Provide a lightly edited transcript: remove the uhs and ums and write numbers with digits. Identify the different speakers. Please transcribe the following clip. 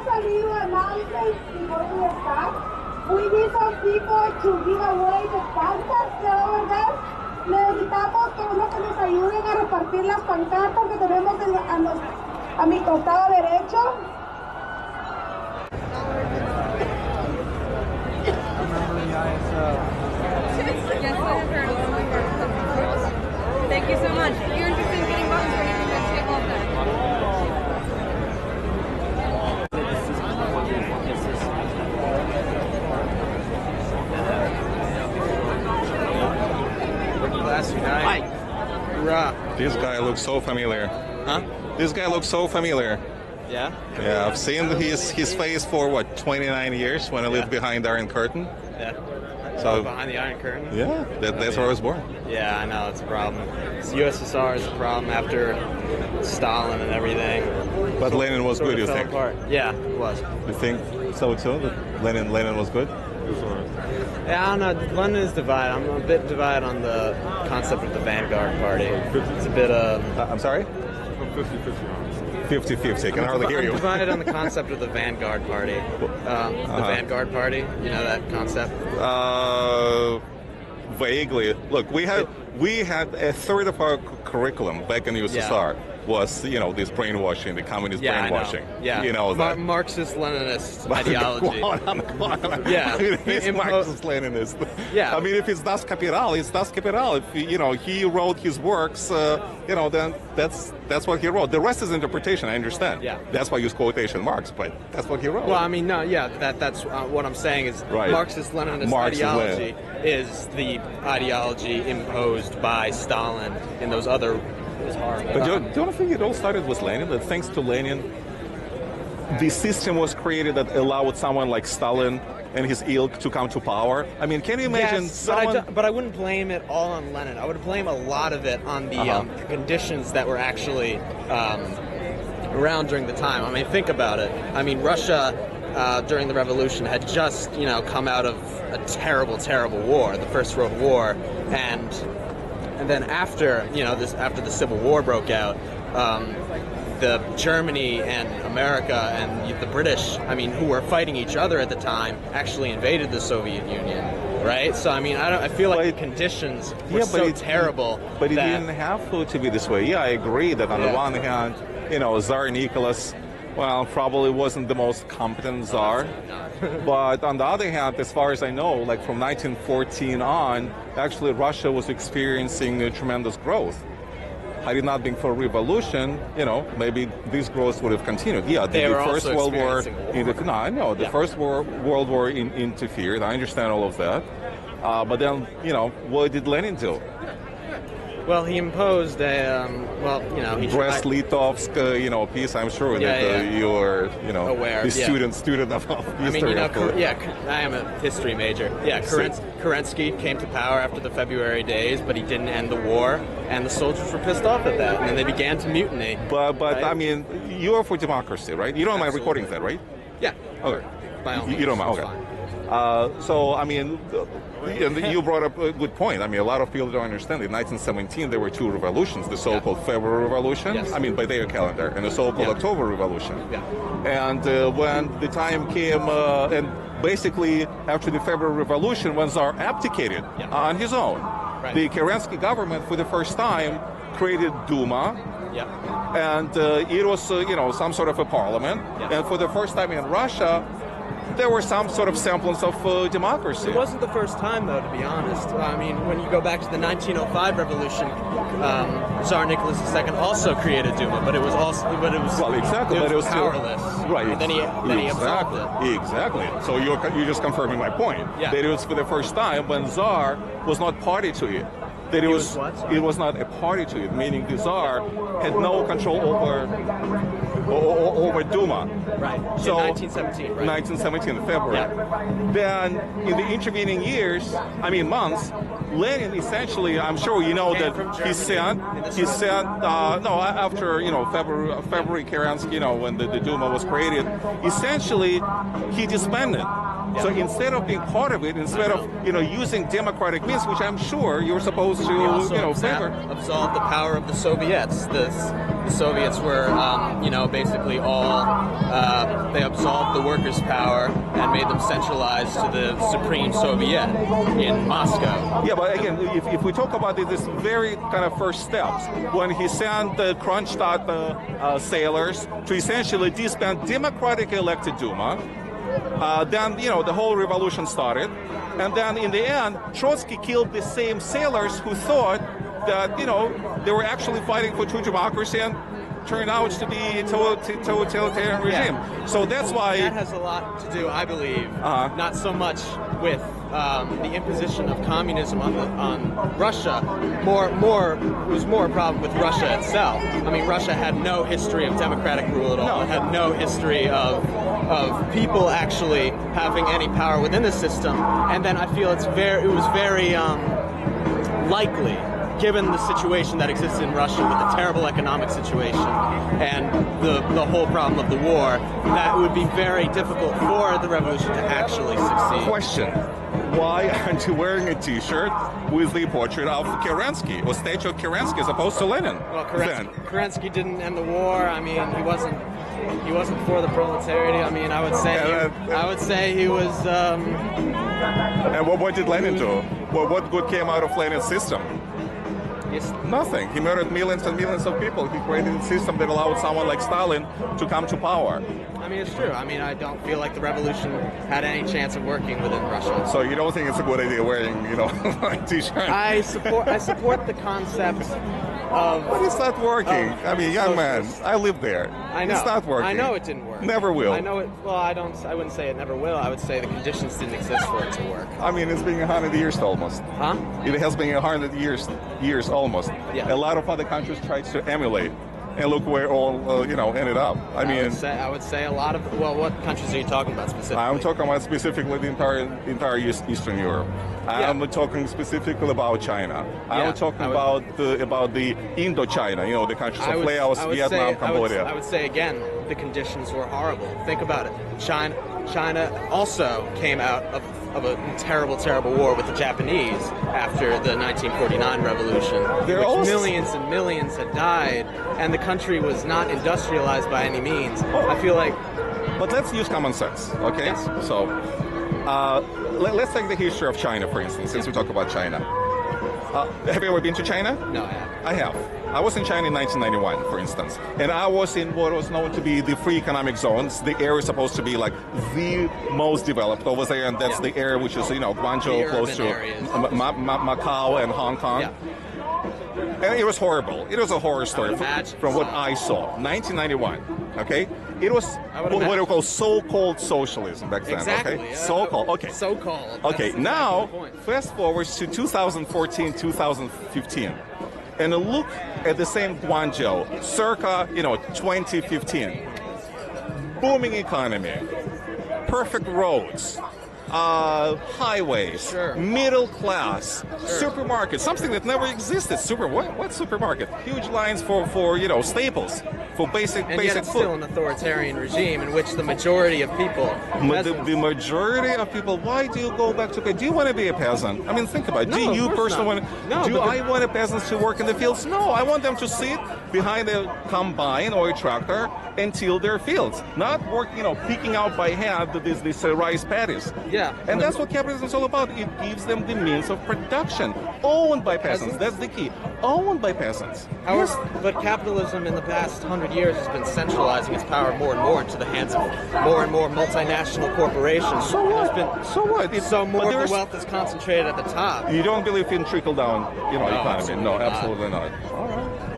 Speaker 1: salido announcements before we start. We need some people to give away the pancards that are over there. Necesitamos que uno que nos ayuden a repartir las pancartas que tenemos a mi costado derecho.
Speaker 2: Thank you so much. If you're interested in getting buttons or anything, just take off that.
Speaker 3: Hi. Hurrah.
Speaker 4: This guy looks so familiar.
Speaker 3: Huh?
Speaker 4: This guy looks so familiar.
Speaker 3: Yeah?
Speaker 4: Yeah, I've seen his face for, what, 29 years when I lived behind the Iron Curtain.
Speaker 3: Yeah.
Speaker 4: So
Speaker 3: behind the Iron Curtain?
Speaker 4: Yeah, that's where I was born.
Speaker 3: Yeah, I know, it's a problem. USSR is a problem after Stalin and everything.
Speaker 4: But Lenin was good, you think?
Speaker 3: Apart. Yeah, it was.
Speaker 4: You think so too? That Lenin was good?
Speaker 3: Yeah, I don't know. Lenin is divided. I'm a bit divided on the concept of the Vanguard Party. It's a bit
Speaker 4: I'm sorry? 50-50. I can hardly hear you.
Speaker 3: I'm divided on the concept of the Vanguard Party. The Vanguard Party, you know that concept?
Speaker 4: Vaguely. Look, we had a third of our curriculum back in the USSR was, this brainwashing, the communist brainwashing.
Speaker 3: I know. Yeah.
Speaker 4: You know that.
Speaker 3: Marxist-Leninist ideology.
Speaker 4: Yeah. I mean, he's Marxist-Leninist.
Speaker 3: Yeah.
Speaker 4: I mean, if it's Das Kapital, it's Das Kapital. If, he wrote his works, then that's what he wrote. The rest is interpretation, I understand.
Speaker 3: Yeah.
Speaker 4: That's why I use quotation marks, but that's what he wrote.
Speaker 3: Well, I mean, no, yeah, that's what I'm saying is Marxist-Leninist ideology is the ideology imposed by Stalin in those other...
Speaker 4: But don't you think it all started with Lenin? That thanks to Lenin, the system was created that allowed someone like Stalin and his ilk to come to power? I mean, can you imagine someone...
Speaker 3: But I wouldn't blame it all on Lenin. I would blame a lot of it on the conditions that were actually around during the time. I mean, think about it. I mean, Russia during the revolution had just, come out of a terrible, terrible war, the First World War, and then after the Civil War broke out, the Germany and America and the British, who were fighting each other at the time, actually invaded the Soviet Union, right? So I feel like the conditions were so terrible.
Speaker 4: But it didn't have to be this way. Yeah, I agree that on the one hand, Tsar Nicholas, well, probably wasn't the most competent Tsar. But on the other hand, as far as I know, like from 1914 on, actually Russia was experiencing a tremendous growth. Had it not been for revolution, maybe this growth would have continued. Yeah, the First World War. I know the First World War interfered. I understand all of that. But then, what did Lenin do?
Speaker 3: Well, he imposed a, he
Speaker 4: Brest-Litovsk, peace. I'm sure that you are,
Speaker 3: aware.
Speaker 4: The student of history.
Speaker 3: I am a history major. Yeah, Kerensky came to power after the February days, but he didn't end the war, and the soldiers were pissed off at that, and then they began to mutiny.
Speaker 4: But
Speaker 3: right?
Speaker 4: I mean, you are for democracy, right? You don't mind recording that, right?
Speaker 3: Yeah.
Speaker 4: Okay.
Speaker 3: By all means,
Speaker 4: you don't mind. Okay. So, I mean, you brought up a good point. I mean, a lot of people don't understand. In 1917, there were two revolutions, the so-called February Revolution, by their calendar, and the so-called October Revolution.
Speaker 3: Yeah.
Speaker 4: And when the time came, and basically after the February Revolution, when Tsar abdicated on his own, the Kerensky government, for the first time, created Duma. And it was, some sort of a parliament. And for the first time in Russia, there were some sort of semblance of democracy.
Speaker 3: It wasn't the first time, though, to be honest. I mean, when you go back to the 1905 revolution, Tsar Nicholas II also created Duma, but it was powerless.
Speaker 4: Right.
Speaker 3: And then he absolved it.
Speaker 4: Exactly. So you're just confirming my point.
Speaker 3: Yeah.
Speaker 4: That it was for the first time when Tsar was not party to it. That it was not a party to it, meaning the Tsar had no control over Duma.
Speaker 3: Right.
Speaker 4: So,
Speaker 3: in 1917, right?
Speaker 4: 1917, February. Yeah. Then, in the intervening years, months, Lenin essentially, I'm sure you know that he sent, after, February Kerensky, when the Duma was created, essentially, he disbanded. So instead of being part of it, instead of using democratic means, which I'm sure you're supposed to favor,
Speaker 3: absolved the power of the Soviets. The Soviets were basically all they absolved the workers' power and made them centralized to the Supreme Soviet in Moscow.
Speaker 4: Yeah, but again, if we talk about this very kind of first steps, when he sent the Kronstadt sailors to essentially disband democratically elected Duma, then the whole revolution started, and then in the end, Trotsky killed the same sailors who thought that they were actually fighting for true democracy and turned out to be a totalitarian regime.
Speaker 3: Yeah.
Speaker 4: So that's why
Speaker 3: that has a lot to do, I believe, not so much with the imposition of communism on Russia. It was more a problem with Russia itself. I mean, Russia had no history of democratic rule at all. It had no history of people actually having any power within the system. And then I feel it was very likely, given the situation that exists in Russia with the terrible economic situation and the whole problem of the war, that it would be very difficult for the revolution to actually succeed.
Speaker 4: Question. Why aren't you wearing a T-shirt with the portrait of Kerensky or statue of Kerensky as opposed to Lenin?
Speaker 3: Well, Kerensky didn't end the war. I mean, he wasn't for the proletariat. I mean, I would say he was.
Speaker 4: And what did Lenin do? Well, what good came out of Lenin's system?
Speaker 3: Yes.
Speaker 4: Nothing. He murdered millions and millions of people. He created a system that allowed someone like Stalin to come to power.
Speaker 3: I mean, it's true. I mean, I don't feel like the revolution had any chance of working within Russia.
Speaker 4: So you don't think it's a good idea wearing, a T-shirt?
Speaker 3: I support the concept of.
Speaker 4: But it's not working. I mean, young man, I live there.
Speaker 3: I know.
Speaker 4: It's not working.
Speaker 3: I know it didn't work.
Speaker 4: Never will.
Speaker 3: I know it. Well, I wouldn't say it never will. I would say the conditions didn't exist for it to work.
Speaker 4: I mean, it's been 100 years almost.
Speaker 3: Huh?
Speaker 4: It has been 100 years almost.
Speaker 3: Yeah.
Speaker 4: A lot of other countries tried to emulate. And look where all ended up. I
Speaker 3: would say a lot of. Well, what countries are you talking about specifically?
Speaker 4: I'm talking about specifically the entire Eastern Europe. I'm talking specifically about China. I'm talking about the Indochina. The countries of Laos, Vietnam, Cambodia.
Speaker 3: I would say again, the conditions were horrible. Think about it. China also came out of a terrible, terrible war with the Japanese after the 1949 revolution, millions and millions had died, and the country was not industrialized by any means. I feel like.
Speaker 4: But let's use common sense, okay?
Speaker 3: Yes.
Speaker 4: So, let's take the history of China, for instance, since we talk about China. Have you ever been to China?
Speaker 3: No, I haven't.
Speaker 4: I have. I was in China in 1991, for instance, and I was in what was known to be the free economic zones. The area is supposed to be like the most developed over there, and that's the area which is, Guangzhou, close to Macau and Hong Kong.
Speaker 3: Yeah.
Speaker 4: And it was horrible. It was a horror story from what I saw. 1991, okay? It was what we call so-called socialism back then,
Speaker 3: exactly,
Speaker 4: okay?
Speaker 3: Yeah.
Speaker 4: So-called, okay.
Speaker 3: So-called.
Speaker 4: Okay, now, fast forward to 2014, 2015. And look at the same Guangzhou, circa, 2015. Booming economy, perfect roads, highways, middle class, supermarkets, something that never existed. What supermarket? Huge lines for staples, for basic
Speaker 3: and yet it's
Speaker 4: food.
Speaker 3: Still an authoritarian regime in which the majority of people.
Speaker 4: The majority of people. Why do you go back to? Do you want to be a peasant? I mean, think about it. Do you personally want? I want peasants to work in the fields? No, I want them to sit behind a combine or a tractor and till their fields, not work, picking out by hand these rice paddies.
Speaker 3: Yeah.
Speaker 4: And that's what capitalism is all about. It gives them the means of production, owned by peasants. That's the key. Owned by peasants.
Speaker 3: But capitalism in the past 100 years has been centralizing its power more and more into the hands of more and more multinational corporations.
Speaker 4: So what?
Speaker 3: More of the wealth is concentrated at the top.
Speaker 4: You don't believe in trickle-down, economy? No, absolutely not.
Speaker 3: All right.